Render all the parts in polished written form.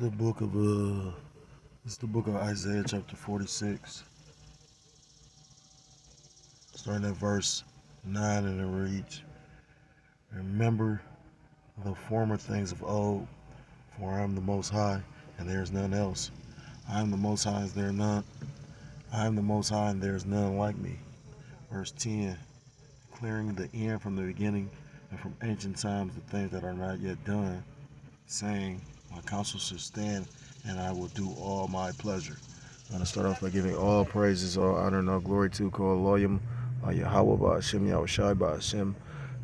the book of it's the book of Isaiah chapter 46, starting at verse 9, and it reads, "Remember the former things of old, for I am the Most High, and there is none else. I am the Most High, is there none? I am the Most High, and there is none like me." Verse 10, "Clearing the end from the beginning, and from ancient times the things that are not yet done, saying, my counsel shall stand, and I will do all my pleasure." I'm going to start off by giving all praises, all honor, and all glory to Kol Loyim, Yahweh Ba'ashem, Yahushai Ba'ashem,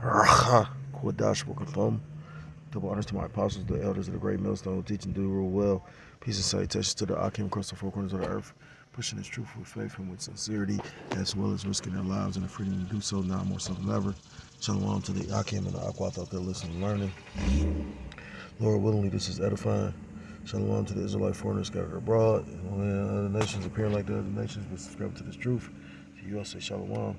Racha, Kodash Bokathom. Double honors to my apostles, the elders of the great millstone, who teach and do rule well. Peace and salutations to the Akim across the four corners of the earth, pushing this truth with faith and with sincerity, as well as risking their lives and the freedom to do so now more so than ever. Shalom to the Akim and the Aquath out there listening and learning. Lord willingly, this is edifying. Shalom to the Israelite foreigners scattered abroad, and when other nations appearing like the other nations, but subscribe to this truth. To you I say Shalom.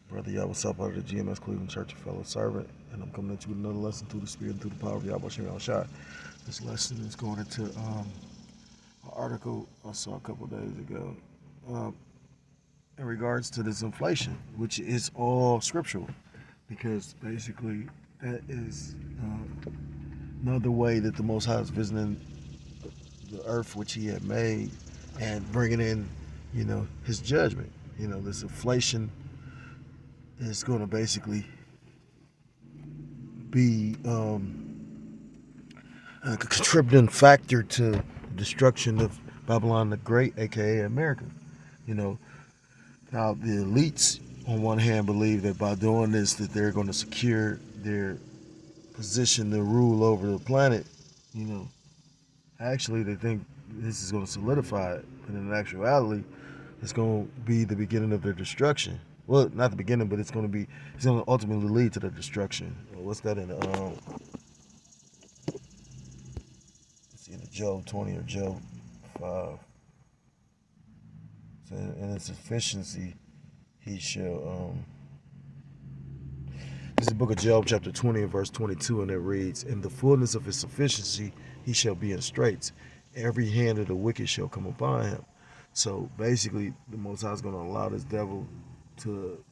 Brother Yahweh South out of the GMS Cleveland Church, a fellow servant, and I'm coming at you with another lesson through the Spirit and through the power of Yahweh Shem Yahushai. This lesson is going into an article I saw a couple days ago in regards to this inflation, which is all scriptural, because basically that is another way that the Most High is visiting the earth which He had made and bringing in, His judgment. This inflation is going to basically be a contributing factor to the destruction of Babylon the Great, aka America. Now the elites on one hand believe that by doing this that they're going to secure their position to rule over the planet. Actually they think this is going to solidify it, but in actuality it's going to be the beginning of their destruction. Well, not the beginning, but it's going to ultimately lead to the destruction. What's that in it's either Job 20 or Job 5. So in its efficiency, he shall. This is the book of Job, chapter 20, and verse 22, and it reads, "In the fullness of his sufficiency, he shall be in straits. Every hand of the wicked shall come upon him." So basically, the Most High is going to allow this devil to,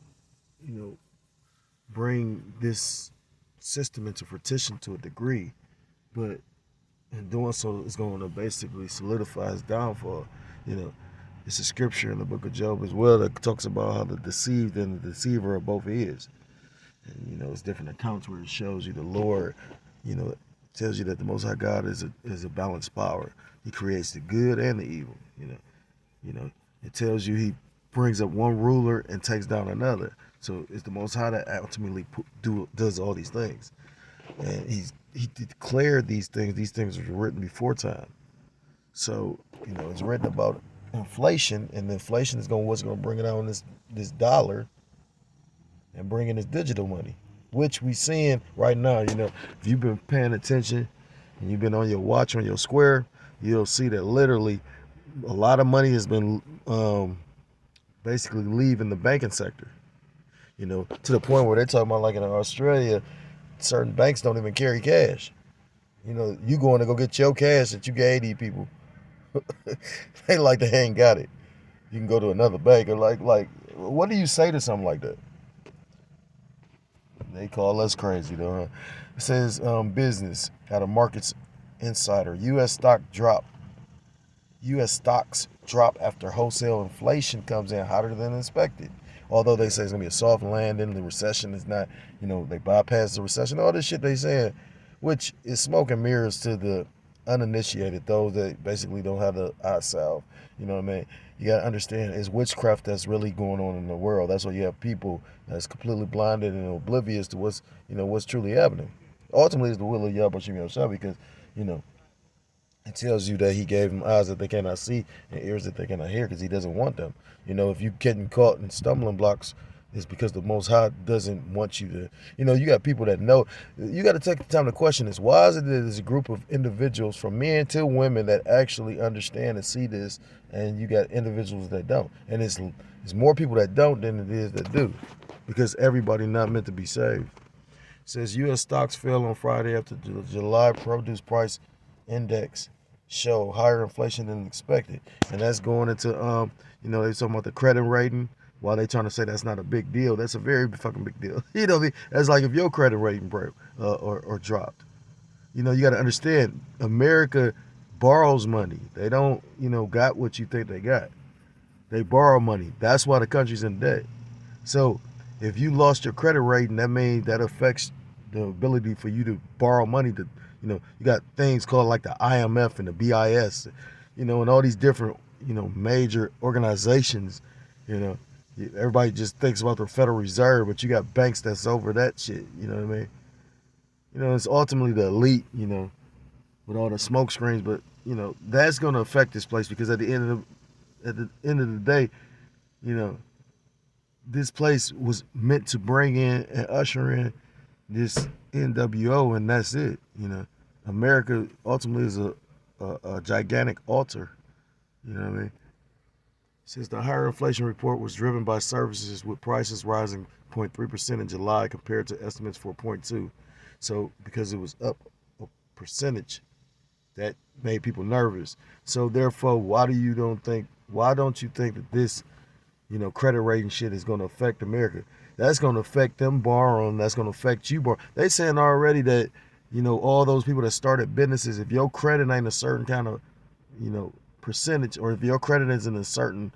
bring this system into fruition to a degree, but in doing so, it's going to basically solidify his downfall. It's a scripture in the book of Job as well that talks about how the deceived and the deceiver are both is. And it's different accounts where it shows you the Lord, it tells you that the Most High God is a balanced power. He creates the good and the evil. It tells you He brings up one ruler and takes down another. So it's the Most High that ultimately does all these things. And He declared these things. These things were written before time. So it's written about inflation, and the inflation is what's going to bring it on this dollar and bring in this digital money, which we seeing right now. If you've been paying attention and you've been on your watch, on your square, you'll see that literally a lot of money has been basically leaving the banking sector. To the point where they're talking about, like in Australia, certain banks don't even carry cash. You going to go get your cash that you gave these people. They like they ain't got it. You can go to another bank, or like what do you say to something like that? They call us crazy though, huh? It says business out of Markets Insider. U.S. stocks drop after wholesale inflation comes in hotter than expected. Although they say it's going to be a soft landing, the recession is not, they bypass the recession, all this shit they saying, which is smoke and mirrors to the uninitiated, those that basically don't have the eye salve. You know what I mean? You got to understand, it's witchcraft that's really going on in the world. That's why you have people that's completely blinded and oblivious to what's truly happening. Ultimately, it's the will of Yahweh Shem Yahushua, because, it tells you that He gave them eyes that they cannot see and ears that they cannot hear, because He doesn't want them. If you're getting caught in stumbling blocks, it's because the Most High doesn't want you to. You got people that know. You got to take the time to question this. Why is it that there's a group of individuals, from men to women, that actually understand and see this, and you got individuals that don't? And it's more people that don't than it is that do, because everybody not meant to be saved. It says U.S. stocks fell on Friday after the July produce price index show higher inflation than expected, and that's going into they're talking about the credit rating. While they trying to say that's not a big deal, that's a very fucking big deal. You know what I mean? That's like if your credit rating broke or dropped. You know, you got to understand, America borrows money. They don't, got what you think they got. They borrow money. That's why the country's in debt. So if you lost your credit rating, that means that affects the ability for you to borrow money. To, you got things called like the IMF and the BIS, and all these different, major organizations. You know, everybody just thinks about the Federal Reserve, but you got banks that's over that shit. You know what I mean? It's ultimately the elite. With all the smoke screens, but that's going to affect this place because at the end of the day, you know, this place was meant to bring in and usher in this NWO, and that's it. America ultimately is a gigantic altar. You know what I mean? Since the higher inflation report was driven by services with prices rising 0.3% in July compared to estimates for 0.2, so because it was up a percentage, that made people nervous. So therefore, why don't you think that this, credit rating shit is going to affect America? That's going to affect them borrowing. That's going to affect you borrowing. They saying already that, all those people that started businesses, if your credit ain't a certain kind of, percentage, or if your credit isn't a certain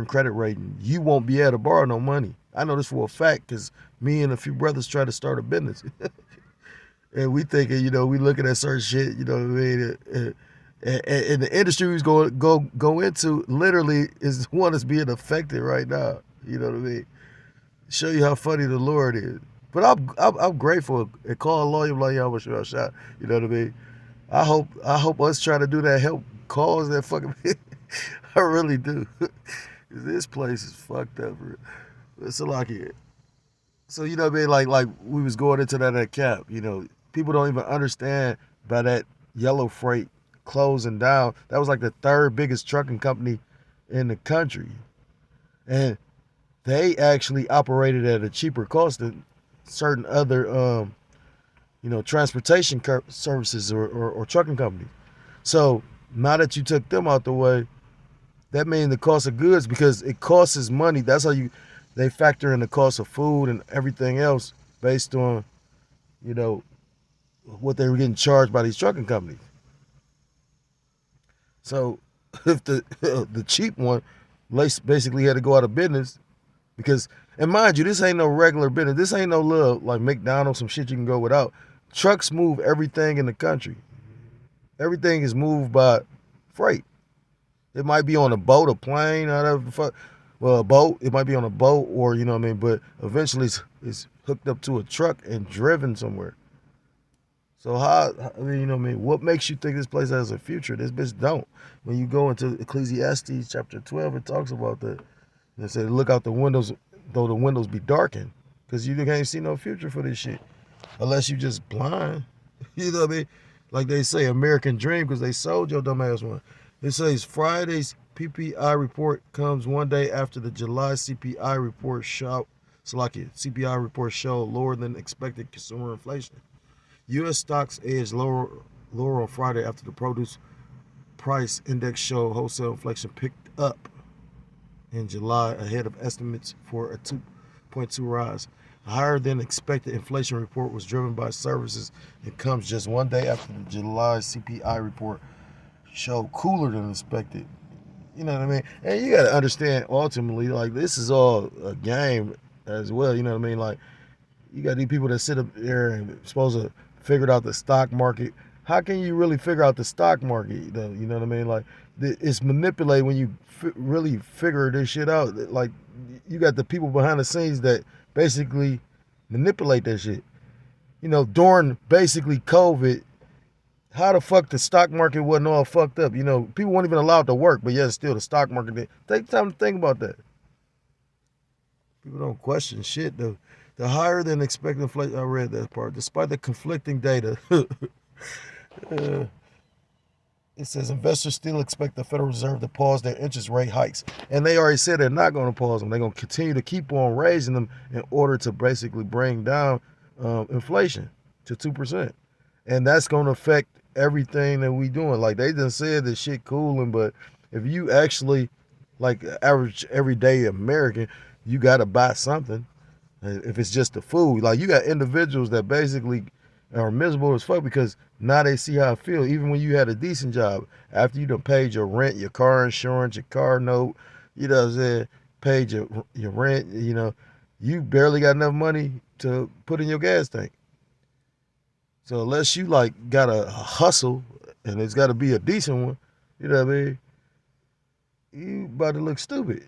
credit rating, you won't be able to borrow no money. I know this for a fact because me and a few brothers tried to start a business. And we thinking, we looking at certain shit, you know what I mean? And the industry we's going to go into literally is one that's being affected right now. You know what I mean? Show you how funny the Lord is. But I'm grateful. And call a lawyer like y'all was shot. You know what I mean? I hope us trying to do that help cause that fucking. I really do. This place is fucked up. It's a lot here. So you know what I mean? Like we was going into that cap. People don't even understand by that yellow freight closing down. That was like the third biggest trucking company in the country, and they actually operated at a cheaper cost than certain other transportation services or trucking companies. So now that you took them out the way, that means the cost of goods, because it costs money. That's how they factor in the cost of food and everything else based on what they were getting charged by these trucking companies. So if the cheap one basically had to go out of business, because, and mind you, this ain't no regular business. This ain't no little like McDonald's, some shit you can go without. Trucks move everything in the country. Everything is moved by freight. It might be on a boat, a plane, whatever the fuck. Well, a boat. It might be on a boat, or you know what I mean. But eventually, it's hooked up to a truck and driven somewhere. So what makes you think this place has a future? This bitch don't. When you go into Ecclesiastes chapter 12, it talks about that. And it said, look out the windows, though the windows be darkened, because you can't see no future for this shit, unless you just blind. You know what I mean? Like they say, American dream, because they sold your dumb ass one. It says Friday's PPI report comes one day after the July CPI report CPI report showed lower than expected consumer inflation. U.S. stocks edged lower on Friday after the produce price index showed wholesale inflation picked up in July ahead of estimates for a 2.2 rise. A higher than expected inflation report was driven by services and comes just one day after the July CPI report showed cooler than expected. You know what I mean? And you got to understand, ultimately, like, this is all a game as well. You know what I mean? Like, you got these people that sit up there and supposed to figure out the stock market. How can you really figure out the stock market, though? You know what I mean? Like, it's manipulated when you really figure this shit out. Like, you got the people behind the scenes that basically manipulate that shit. During basically COVID, how the fuck the stock market wasn't all fucked up? People weren't even allowed to work, but yet still the stock market did. Take time to think about that. People don't question shit, though. The higher than expected inflation, I read that part, despite the conflicting data. It says investors still expect the Federal Reserve to pause their interest rate hikes. And they already said they're not going to pause them. They're going to continue to keep on raising them in order to basically bring down inflation to 2%. And that's going to affect everything that we doing. Like they done said that shit cooling, but if you actually like average everyday American, you gotta buy something. If it's just the food, like you got individuals that basically are miserable as fuck because now they see how it feel. Even when you had a decent job, after you done paid your rent, your car insurance, your car note, you know what I'm saying, paid your rent, you know, you barely got enough money to put in your gas tank. So unless you like got a hustle and it's got to be a decent one, you know what I mean, you about to look stupid.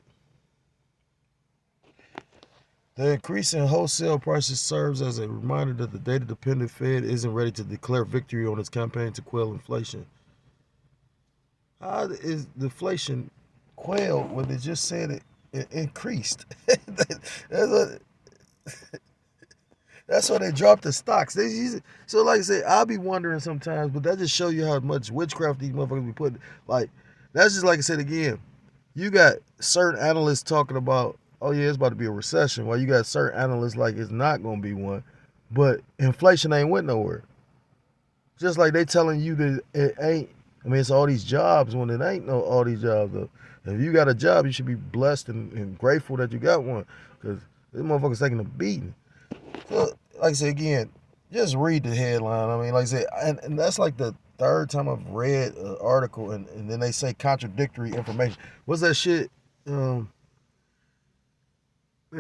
The increase in wholesale prices serves as a reminder that the data-dependent Fed isn't ready to declare victory on its campaign to quell inflation. How is deflation quelled when they just said it increased? That's why they dropped the stocks. So, like I say, I'll be wondering sometimes, but that just show you how much witchcraft these motherfuckers be putting. Like, that's just like I said again. You got certain analysts talking about, oh yeah, it's about to be a recession. While you got certain analysts like it's not going to be one. But inflation ain't went nowhere. Just like they telling you that it ain't. I mean, it's all these jobs when it ain't no all these jobs though. If you got a job, you should be blessed and grateful that you got one, because this motherfucker's taking a beating. So, like I said again, just read the headline. I mean, like I said, and that's like the third time I've read an article, and then they say contradictory information. What's that shit? They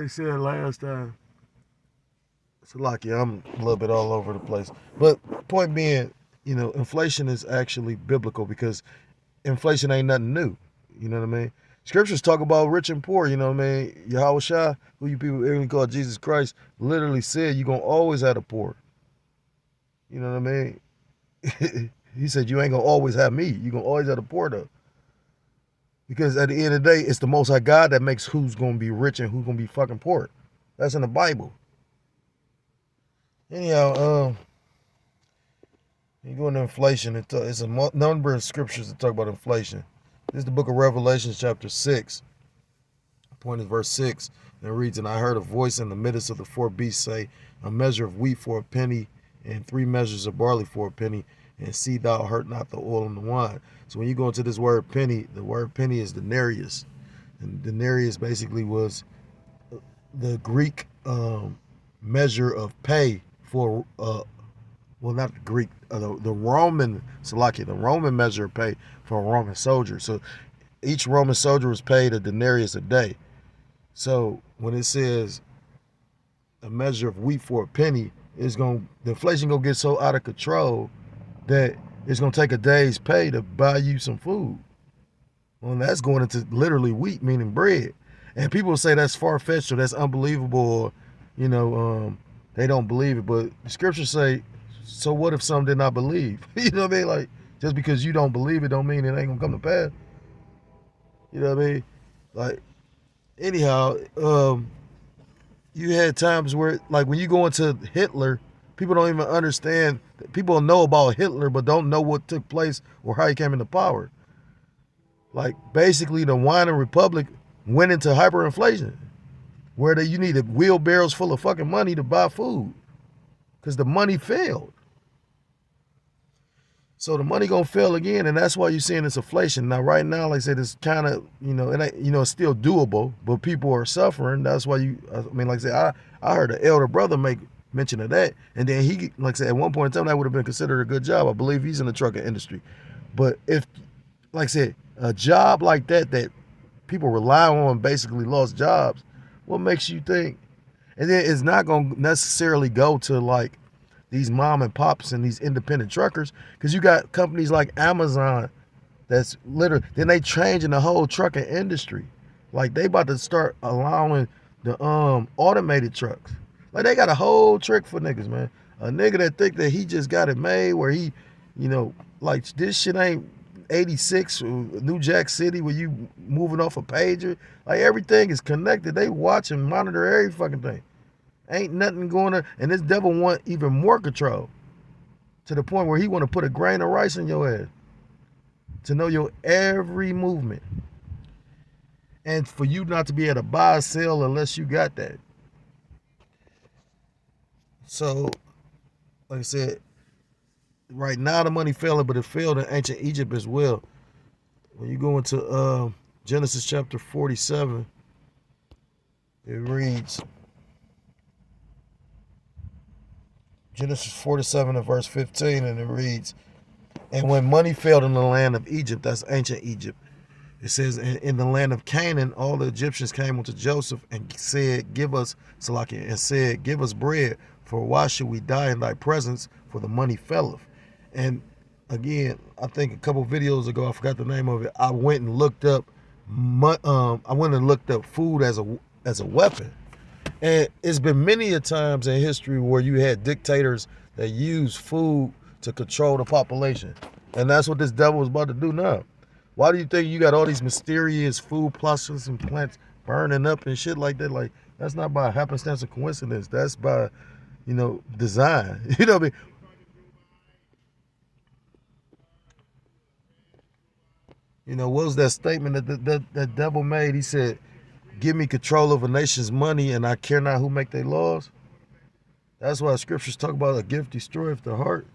said last time. So, lucky, I'm a little bit all over the place. But point being, you know, inflation is actually biblical because inflation ain't nothing new. You know what I mean? Scriptures talk about rich and poor. You know what I mean? Yahweh Shai, who you people even call Jesus Christ, literally said you're going to always have the poor. You know what I mean? He said you ain't going to always have me. You're going to always have the poor, though. Because at the end of the day, it's the Most High God that makes who's going to be rich and who's going to be fucking poor. That's in the Bible. Anyhow, you go into inflation. It's a number of scriptures that talk about inflation. This is the book of Revelation, chapter 6. Point is verse 6. And it reads, and I heard a voice in the midst of the four beasts say, a measure of wheat for a penny, and 3 measures of barley for a penny, and see thou hurt not the oil and the wine. So when you go into this word penny, the word penny is denarius. And denarius basically was the Greek measure of pay for, well, not the Greek, the Roman, Salakia, the Roman measure of pay for a Roman soldier. So each Roman soldier was paid a denarius a day. So when it says a measure of wheat for a penny, the inflation gonna get so out of control that it's gonna take a day's pay to buy you some food. Well, that's going into literally wheat, meaning bread. And people say that's far-fetched or that's unbelievable, or, you know, they don't believe it. But the scriptures say, so what if some did not believe? You know what I mean? Like, just because you don't believe it don't mean it ain't gonna come to pass. You know what I mean? Like, anyhow, you had times where, like, when you go into Hitler, people don't even understand. People know about Hitler, but don't know what took place or how he came into power. Like, basically, the Wine Republic went into hyperinflation, where you needed wheelbarrows full of fucking money to buy food, because the money failed. So the money gonna fail again, and that's why you're seeing this inflation. Now, right now, like I said, it's kind of, it's still doable, but people are suffering. That's why like I said, I heard an elder brother make mention of that, and then he, like I said, at one point in time, that would have been considered a good job. I believe he's in the trucking industry. But if, like I said, a job like that people rely on basically lost jobs, what makes you think? And then it's not gonna necessarily go to like these mom and pops and these independent truckers, because you got companies like Amazon that's literally, then they changing the whole trucking industry. Like, they about to start allowing the automated trucks. Like, they got a whole trick for niggas, man. A nigga that think that he just got it made, where he, like, this shit ain't 86 New Jack City where you moving off a pager. Like, everything is connected. They watch and monitor every fucking thing. Ain't nothing going on. And this devil want even more control, to the point where he want to put a grain of rice in your ass to know your every movement, and for you not to be able to buy or sell unless you got that. So, like I said, right now the money failing, but it failed in ancient Egypt as well. When you go into Genesis chapter 47, it reads, Genesis 47 and verse 15, and it reads, and when money failed in the land of Egypt, that's ancient Egypt, it says, in the land of Canaan, all the Egyptians came unto Joseph and said, give us, Salakia, and said, give us bread, for why should we die in thy presence, for the money faileth. And again, I think a couple videos ago, I forgot the name of it, I went and looked up food as a weapon. And it's been many a times in history where you had dictators that used food to control the population. And that's what this devil is about to do now. Why do you think you got all these mysterious food plots and plants burning up and shit like that? Like, that's not by happenstance or coincidence. That's by, design. You know what I mean? What was that statement that devil made? He said, give me control of a nation's money and I care not who make their laws. That's why scriptures talk about a gift destroyeth the heart.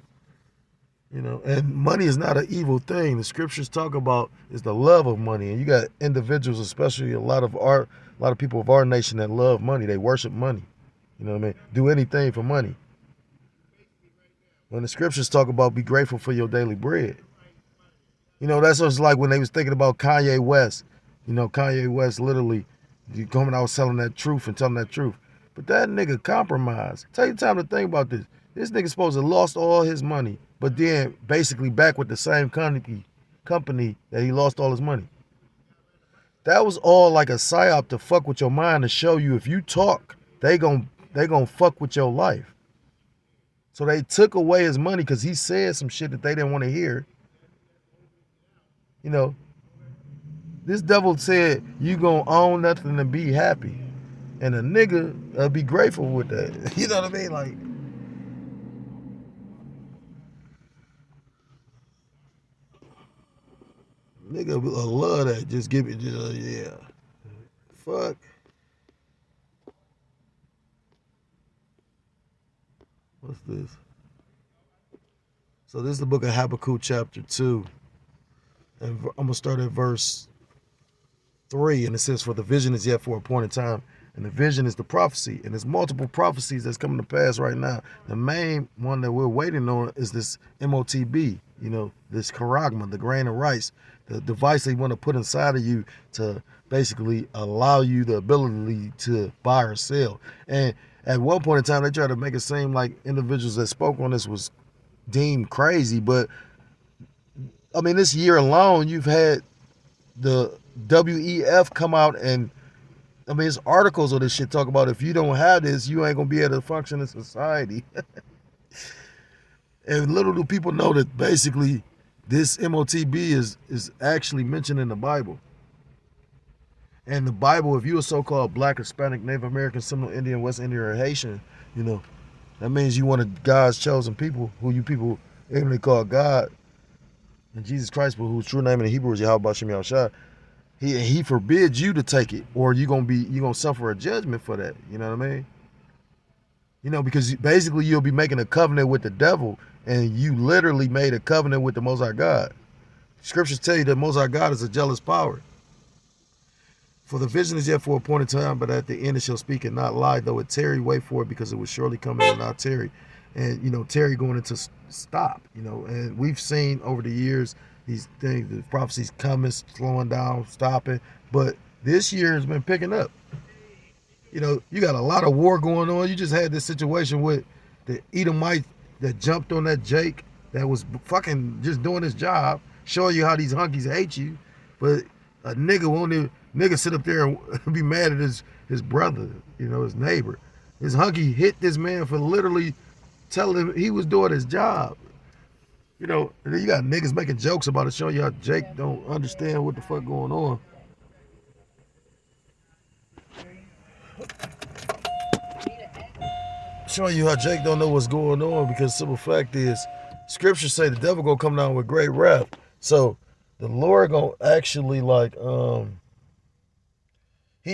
And money is not an evil thing. The scriptures talk about is the love of money. And you got individuals, especially a lot of people of our nation that love money. They worship money. You know what I mean? Do anything for money. When the scriptures talk about be grateful for your daily bread. That's what it's like when they was thinking about Kanye West. Kanye West literally coming out telling that truth and telling that truth. But that nigga compromised. Take the time to think about this. This nigga supposed to have lost all his money, but then basically back with the same company that he lost all his money. That was all like a psyop to fuck with your mind, to show you if you talk, they gon' fuck with your life. So they took away his money because he said some shit that they didn't want to hear. This devil said you gonna own nothing and be happy. And a nigga be grateful with that. You know what I mean? Like, nigga love that. Just give it, yeah. Fuck. What's this? So this is the book of Habakkuk chapter 2. And I'm going to start at verse 3. And it says, for the vision is yet for a appointed time. And the vision is the prophecy. And there's multiple prophecies that's coming to pass right now. The main one that we're waiting on is this MOTB, this charagma, the grain of rice, the device they want to put inside of you to basically allow you the ability to buy or sell. And at one point in time, they tried to make it seem like individuals that spoke on this was deemed crazy. But, I mean, this year alone, you've had the WEF come out and, I mean, it's articles of this shit talk about if you don't have this, you ain't going to be able to function in society. And little do people know that basically this MOTB is actually mentioned in the Bible. And the Bible, if you're a so-called Black, Hispanic, Native American, Seminole Indian, West Indian, or Haitian, that means you one of God's chosen people, who you people ignorantly call God, and Jesus Christ, but whose true name in the Hebrew is Yahweh Shem Yahushua. He forbids you to take it, or you're gonna suffer a judgment for that. You know what I mean? Because basically you'll be making a covenant with the devil, and you literally made a covenant with the Most High God. Scriptures tell you that Most High God is a jealous power. For the vision is yet for a appointed time, but at the end it shall speak and not lie. Though it tarry, wait for it, because it will surely come and not tarry. And tarry going into stop. And we've seen over the years these things, the prophecies coming, slowing down, stopping. But this year has been picking up. You got a lot of war going on. You just had this situation with the Edomite that jumped on that Jake that was fucking just doing his job, showing you how these hunkies hate you. But a nigga won't sit up there and be mad at his brother, his neighbor. His hunky hit this man for literally telling him he was doing his job. And then you got niggas making jokes about it, showing you how Jake don't understand what the fuck going on. Showing you how Jake don't know what's going on, because the simple fact is, scriptures say the devil gonna come down with great wrath. So the Lord gonna actually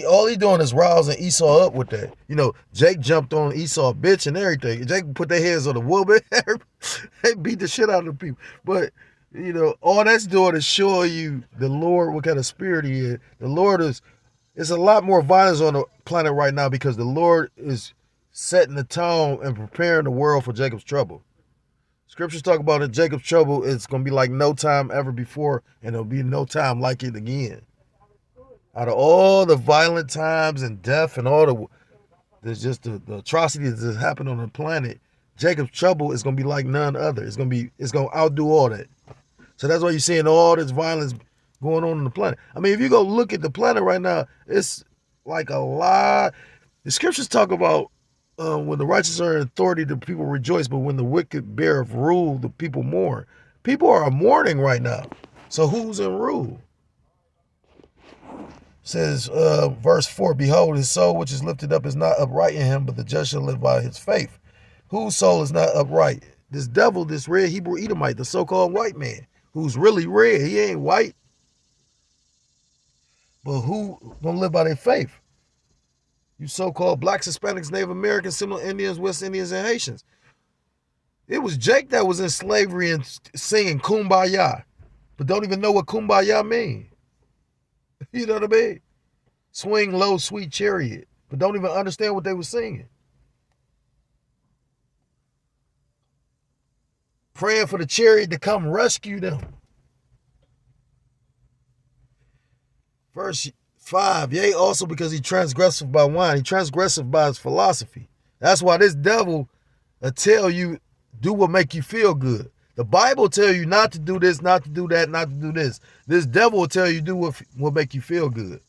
All he doing is rousing Esau up with that. Jake jumped on Esau bitch and everything. Jake put their heads on the woman. They beat the shit out of the people. But all that's doing is showing you the Lord, what kind of spirit he is. The Lord it's a lot more violence on the planet right now because the Lord is setting the tone and preparing the world for Jacob's trouble. Scriptures talk about in Jacob's trouble, it's going to be like no time ever before, and there'll be no time like it again. Out of all the violent times and death and all there's just the atrocities that happen on the planet, Jacob's trouble is going to be like none other. It's going to outdo all that. So that's why you're seeing all this violence going on the planet. I mean, if you go look at the planet right now, it's like a lot. The scriptures talk about when the righteous are in authority, the people rejoice, but when the wicked bear of rule, the people mourn. People are mourning right now. So who's in rule? It says, verse 4, behold, his soul which is lifted up is not upright in him, but the just shall live by his faith. Whose soul is not upright? This devil, this red Hebrew Edomite, the so-called white man, who's really red. He ain't white. But who gonna live by their faith? You so-called blacks, Hispanics, Native Americans, Seminole Indians, West Indians, and Haitians. It was Jake that was in slavery and singing Kumbaya, but don't even know what Kumbaya mean. You know what I mean? Swing low, sweet chariot, but don't even understand what they were singing. Praying for the chariot to come rescue them. Verse 5, yea, also because he transgresseth by wine. He transgresseth by his philosophy. That's why this devil will tell you, do what make you feel good. The Bible tell you not to do this, not to do that, not to do this. This devil will tell you do what make you feel good.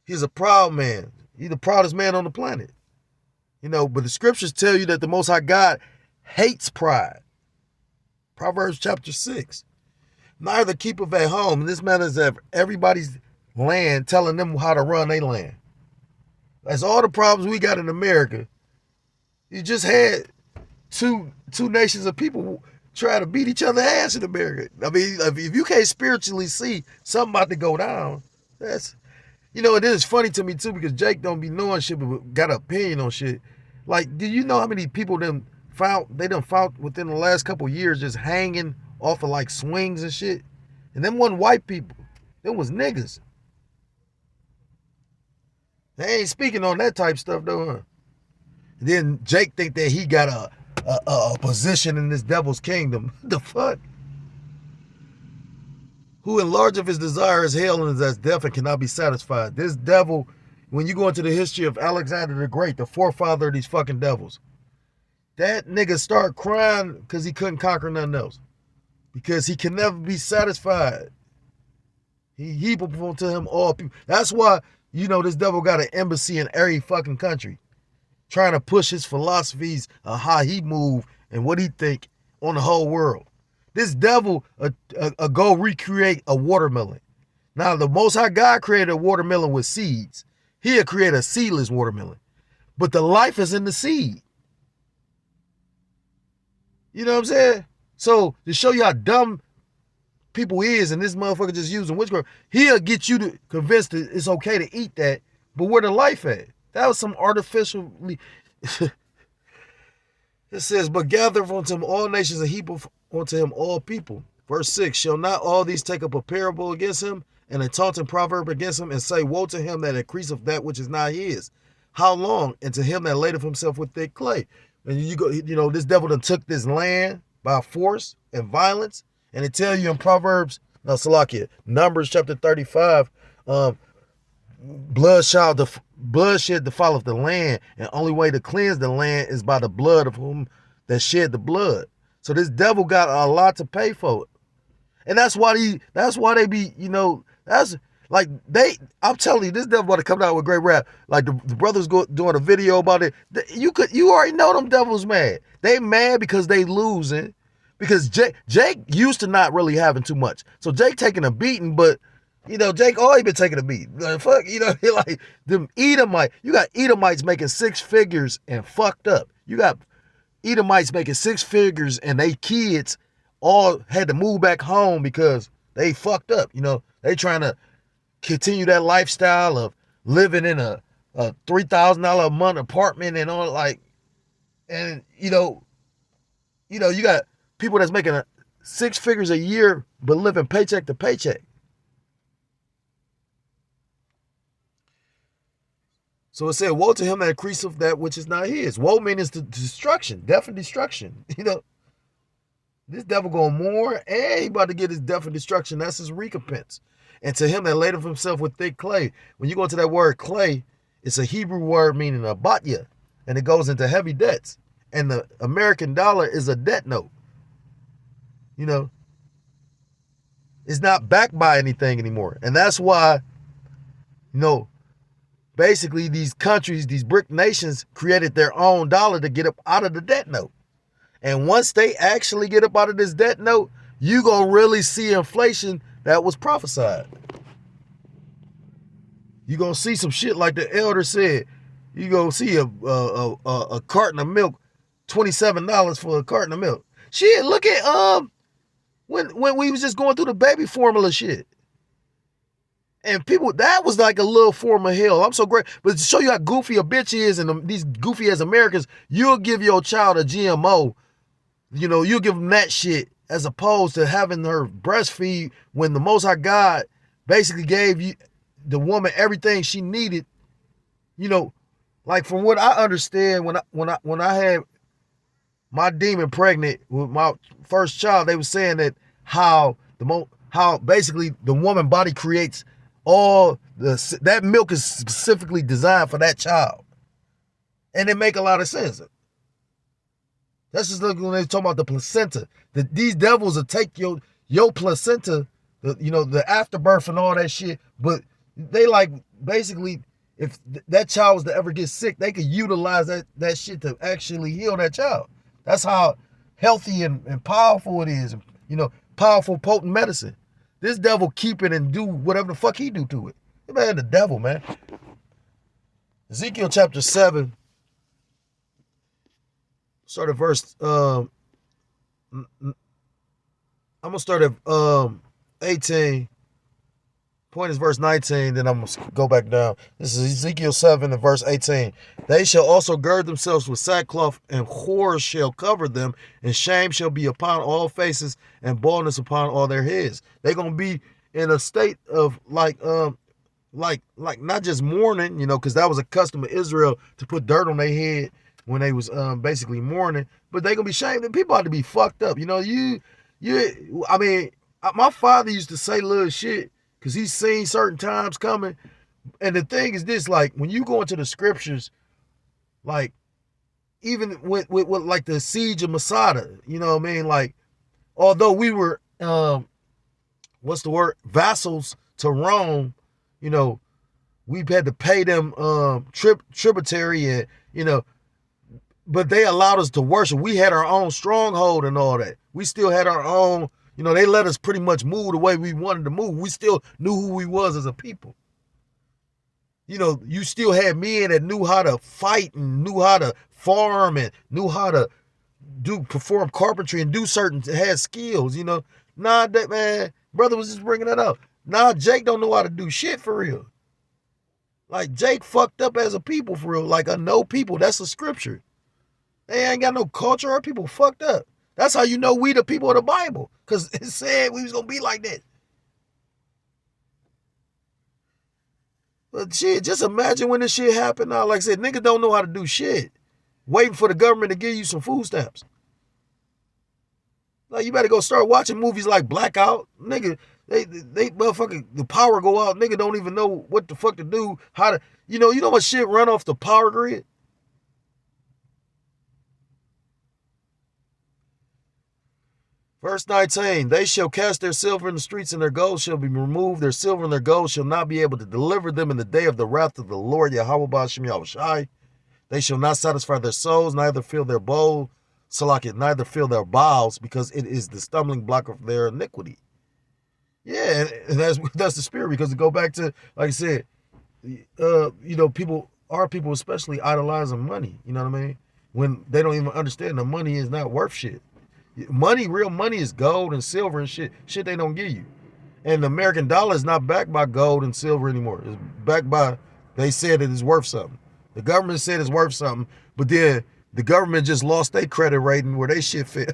He's a proud man. He's the proudest man on the planet. But the scriptures tell you that the Most High God hates pride. Proverbs chapter 6. Neither keepeth at home. And this man is at everybody's land telling them how to run their land. That's all the problems we got in America. You just had two nations of people try to beat each other's ass in America. I mean, if you can't spiritually see something about to go down, that's, it is funny to me too, because Jake don't be knowing shit, but got an opinion on shit. Like, do you know how many people they done found within the last couple of years just hanging off of like swings and shit? And them wasn't white people. Them was niggas. They ain't speaking on that type stuff though, huh? And then Jake think that he got a position in this devil's kingdom. The fuck? Who enlargeth his desire is hell and is as death and cannot be satisfied. This devil, when you go into the history of Alexander the Great, the forefather of these fucking devils, that nigga start crying because he couldn't conquer nothing else. Because he can never be satisfied. He heapeth unto him all people. That's why, this devil got an embassy in every fucking country, trying to push his philosophies of how he move and what he think on the whole world. This devil go recreate a watermelon. Now, the Most High God created a watermelon with seeds. He'll create a seedless watermelon. But the life is in the seed. You know what I'm saying? So, to show you how dumb people is, and this motherfucker just using witchcraft, he'll get you to convinced that it's okay to eat that, but where the life at? That was some artificially... It says, but gather unto him all nations and heap unto him all people. Verse 6, shall not all these take up a parable against him, and a taunting proverb against him, and say, woe to him that increaseth that which is not his? How long? And to him that ladeth himself with thick clay. And you go, this devil done took this land by force and violence. And it tell you in Numbers chapter 35, bloodshed defileth the land, and the only way to cleanse the land is by the blood of whom that shed the blood. So this devil got a lot to pay for it. And that's why they be, that's like I'm telling you, this devil about to come out with great rap. Like the brothers doing a video about it. You already know them devils mad. They mad because they losing. Because Jake used to not really having too much. So Jake taking a beating, but Jake always been taking a beating. Like, fuck, like them Edomites. You got Edomites making six figures and fucked up. You got Edomites making six figures and they kids all had to move back home because they fucked up. They trying to continue that lifestyle of living in a $3,000 a month apartment and all, like, and you got people that's making 6 figures a year but living paycheck to paycheck. So it said, woe to him that increaseth that which is not his. Woe means destruction, death and destruction. This devil going more, and he about to get his death and destruction. That's his recompense. And to him that laid of himself with thick clay. When you go into that word clay, it's a Hebrew word meaning abatya, and it goes into heavy debts. And the American dollar is a debt note. It's not backed by anything anymore. And that's why, basically these countries, these BRIC nations created their own dollar to get up out of the debt note. And once they actually get up out of this debt note, you going to really see inflation that was prophesied. You going to see some shit like the elder said. You going to see a carton of milk, $27 for a carton of milk. Shit, look at when we was just going through the baby formula shit. And people, that was like a little form of hell. I'm so great. But to show you how goofy a bitch is, and these goofy as Americans, you'll give your child a GMO. You'll give them that shit as opposed to having her breastfeed when the Most High God basically gave you the woman everything she needed. Like from what I understand, when I had my demon pregnant with my first child, they were saying that how basically the woman body creates all that milk is specifically designed for that child, and it make a lot of sense. That's just like when they talk about the placenta. These devils will take your placenta, the afterbirth and all that shit. But they like basically, if that child was to ever get sick, they could utilize that shit to actually heal that child. That's how healthy and powerful it is. Powerful, potent medicine. This devil keep it and do whatever the fuck he do to it. Man, the devil, man. Ezekiel chapter 7. Start at verse, I'm going to start at 18. Point is verse 19, then I'm going to go back down. This is Ezekiel 7 and verse 18. They shall also gird themselves with sackcloth, and horror shall cover them, and shame shall be upon all faces, and baldness upon all their heads. They're going to be in a state of like not just mourning, because that was a custom of Israel to put dirt on their head when they was basically mourning, but they gonna be shamed. And people ought to be fucked up. I mean, my father used to say little shit because he's seen certain times coming. And the thing is this, like when you go into the scriptures, like even with like the siege of Masada, like although we were vassals to Rome, we've had to pay them tributary, and but they allowed us to worship. We had our own stronghold and all that. We still had our own, they let us pretty much move the way we wanted to move. We still knew who we was as a people. You still had men that knew how to fight and knew how to farm and knew how to perform carpentry and do had skills, Nah, that man, brother was just bringing that up. Nah, Jake don't know how to do shit for real. Like Jake fucked up as a people for real. Like a no people, that's a scripture. They ain't got no culture. Our people fucked up. That's how you know we the people of the Bible. Because it said we was going to be like that. But shit, just imagine when this shit happened now. Like I said, niggas don't know how to do shit. Waiting for the government to give you some food stamps. Like you better go start watching movies like Blackout. Nigga, they motherfucking, the power go out. Nigga don't even know what the fuck to do. How to, you know what shit run off the power grid? Verse 19, they shall cast their silver in the streets, and their gold shall be removed. Their silver and their gold shall not be able to deliver them in the day of the wrath of the Lord Yahweh Ba'ashem Yahushai. They shall not satisfy their souls, neither fill their bowl, neither fill their bowels, because it is the stumbling block of their iniquity. Yeah, and that's the spirit, because to go back to, like I said, our people especially idolizing money, you know what I mean? When they don't even understand the money is not worth shit. Money, real money is gold and silver and shit they don't give you. And the American dollar is not backed by gold and silver anymore. It's backed by, they said it is worth something. The government said it's worth something, but then the government just lost their credit rating where they shit fit.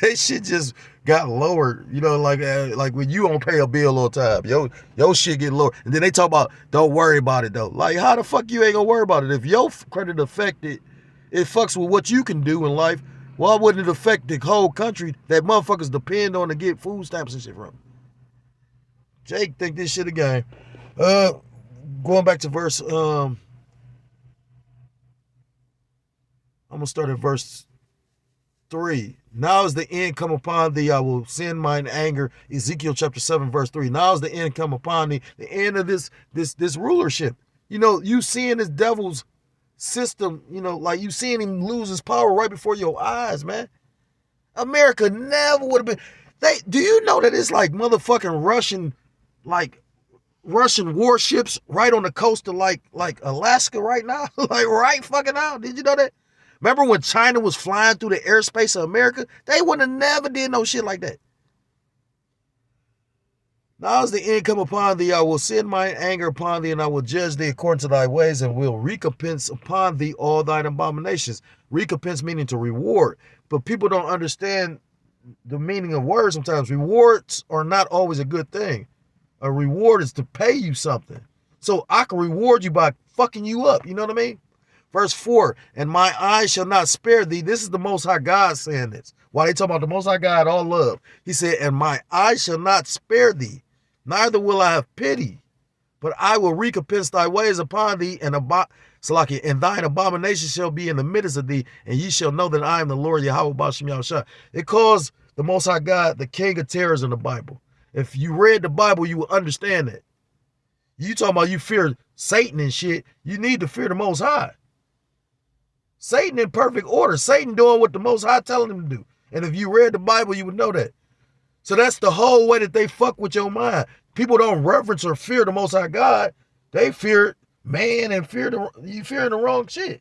They shit just got lower. You know, like when you don't pay a bill on time, your shit get lower. And then they talk about don't worry about it though. Like how the fuck you ain't gonna worry about it? If your credit affected, it fucks with what you can do in life. Why wouldn't it affect the whole country that motherfuckers depend on to get food stamps and shit from? Jake think this shit a game. Going back to verse, I'm gonna start at verse 3. Now is the end come upon thee, I will send mine anger. Ezekiel chapter 7, verse 3. Now is the end come upon thee, the end of this rulership. You know, you seeing this devil's system, you know, like you seeing him lose his power right before your eyes, man. America never would have been. Do you know that it's like motherfucking Russian warships right on the coast of like Alaska right now? Like right fucking now. Did you know that? Remember when China was flying through the airspace of America? They would have never did no shit like that. Now is the end come upon thee, I will send mine anger upon thee, and I will judge thee according to thy ways, and will recompense upon thee all thine abominations. Recompense meaning to reward. But people don't understand the meaning of words sometimes. Rewards are not always a good thing. A reward is to pay you something. So I can reward you by fucking you up. You know what I mean? Verse 4, and my eyes shall not spare thee. This is the Most High God saying this. While they talk about the Most High God, all love. He said, and my eyes shall not spare thee, neither will I have pity, but I will recompense thy ways upon thee, and thine abomination shall be in the midst of thee, and ye shall know that I am the Lord Yahweh Bashem Yahushua. It calls the Most High God the King of Terrors in the Bible. If you read the Bible, you will understand that. You talking about you fear Satan and shit, you need to fear the Most High. Satan in perfect order. Satan doing what the Most High telling him to do. And if you read the Bible, you would know that. So that's the whole way that they fuck with your mind. People don't reverence or fear the Most High God. They fear man and you fearing the wrong shit.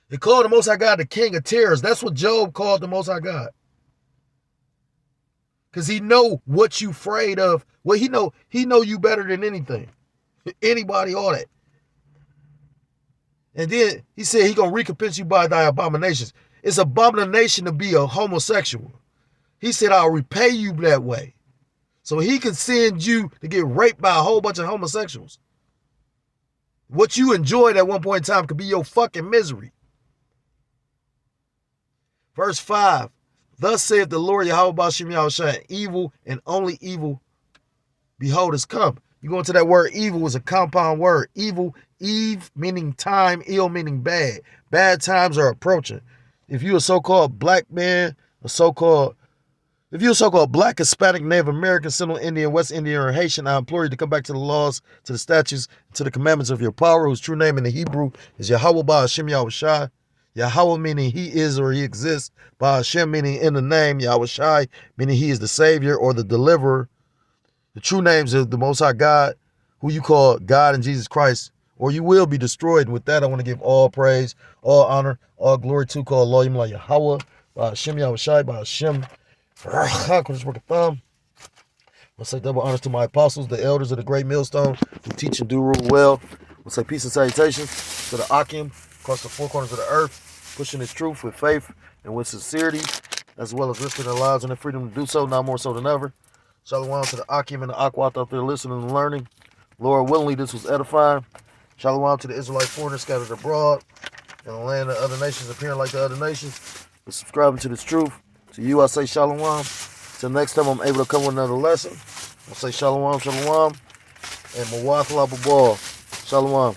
They call the Most High God the King of Terrors. That's what Job called the Most High God. Because he know what you afraid of. Well, he know you better than anything. Anybody, all that. And then he said he gonna recompense you by thy abominations. It's abomination to be a homosexual. He said, I'll repay you that way. So he can send you to get raped by a whole bunch of homosexuals. What you enjoyed at one point in time could be your fucking misery. Verse 5. Thus saith the Lord Yahweh Bashem Yahushua, evil and only evil, behold, has come. You go into that word evil is a compound word. Evil, Eve meaning time, ill meaning bad. Bad times are approaching. If you're a so-called black man, if you're a so-called black, Hispanic, Native American, Central Indian, West Indian, or Haitian, I implore you to come back to the laws, to the statutes, to the commandments of your power, whose true name in the Hebrew is Yahweh Ba'ashem Yahushai. Yahweh meaning he is or he exists. Ba'ashem meaning in the name. Yahushai meaning he is the Savior or the Deliverer. The true names of the Most High God, who you call God and Jesus Christ, or you will be destroyed. And with that, I want to give all praise, all honor, all glory to call Allah Yahweh, Ba'ashem Yahushai, Ba'ashem. Let's say double honors to my apostles, the elders of the great millstone, who teach and do rule well. We'll say peace and salutations to the Akim across the four corners of the earth, pushing his truth with faith and with sincerity, as well as risking their lives and their freedom to do so, now more so than ever. Shalom to the Akim and the Akwat out there listening and learning. Lord willingly, this was edifying. Shalom to the Israelite foreigners scattered abroad in the land of other nations, appearing like the other nations, but subscribing to this truth. To you, I say shalom. Till next time I'm able to come with another lesson, I'll say shalom, shalom, and mawathala babal. Shalom.